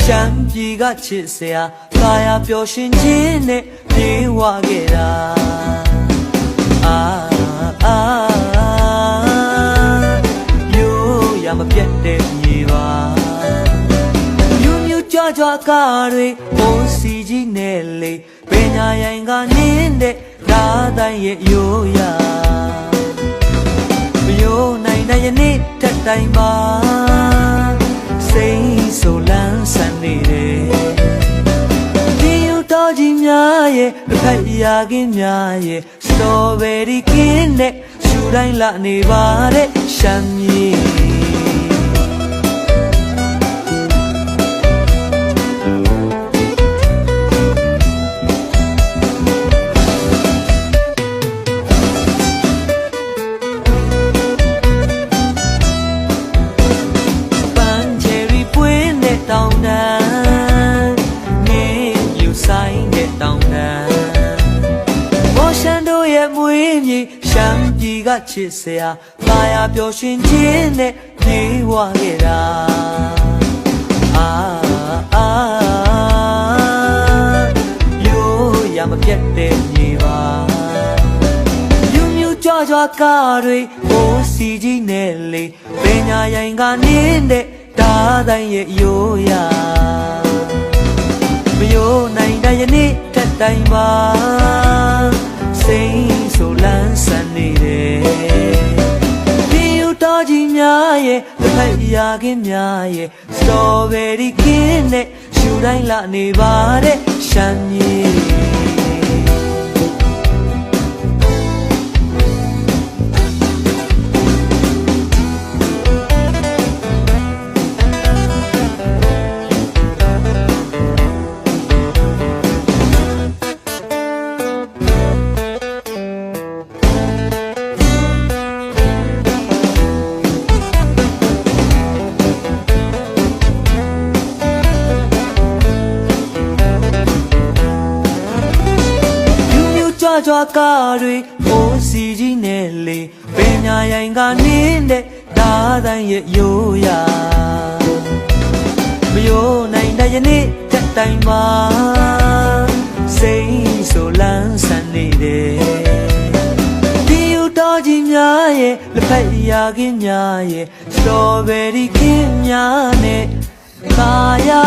ရှမ်းပြည်ကချစ်စရာသာယာပျော်ရွှင်ခြင်းနဲ့ပြေဝခဲ့တာမျိုးရမပြတ်တဲ့မြေပါမြူကြွကြွကားတွေအိုးစီကြီးနဲ့လေပညာရိုင်ကနင်းတဲ့ဓာတိုင်းရဲ့ရိုးရာမယိုနိုင်တဲ့ယနေ့ထက်တိုင်းမှာစိတ်ဆိုလန်းဆန်နေတယ်ဒီယူတော်ကြီးများရဲ့တစ်ဖက်ရာကင်းများရဲ့စတော်ဘယ်ရီကင်းနဲ့ရှူတိုင်းလာနေပါတဲ့ရှမ်းမြေတောင်တန်းငင်းယူဆိုင်တဲ့တောင်တန်းဘောရှန်တို့ရဲ့မွေးမြေရှမ်းပြည်ကချစ်စရာသာယာပျော်ရွှင်ခြင်းနဲ့ပြေဝခဲ့တာရိုးရမပြတ်တဲ့မြေပါမြူကြွကြွကားတွေအိုးစီကြီးနဲ့လေပညာရိုင်ကနင်းတဲ့ဒါတိုင်းရဲ့ရိုးရာမယိုနိုင်တဲ့ယနေ့ထက်တိုင်းမှာစိတ်ဆိုလန်းဆန်နေတယ်ဒီယူတော်ကြီးများရဲ့တစ်ဖက်ရာကင်းများရဲ့စတော်ဘယ်ရီကင်းနဲ့ရှူတိုင်းလာနေပါတဲ့ရှမ်းမြေကြွကားတွေအိုးစီကြီးနဲ့လေပညာရိုင်ကနင်းတဲ့ဓာတိုင်းရဲ့ရိုးရာမယိုနိုင်တဲ့ယနေ့ထက်တိုင်းမှာစိတ်ဆိုလန်းဆန်နေတယ်ဒီယူတော်ကြီးများရဲ့လက်ဖက်ရာကင်းများရဲ့စတော်ဘယ်ရီကင်းများနဲ့သာယာ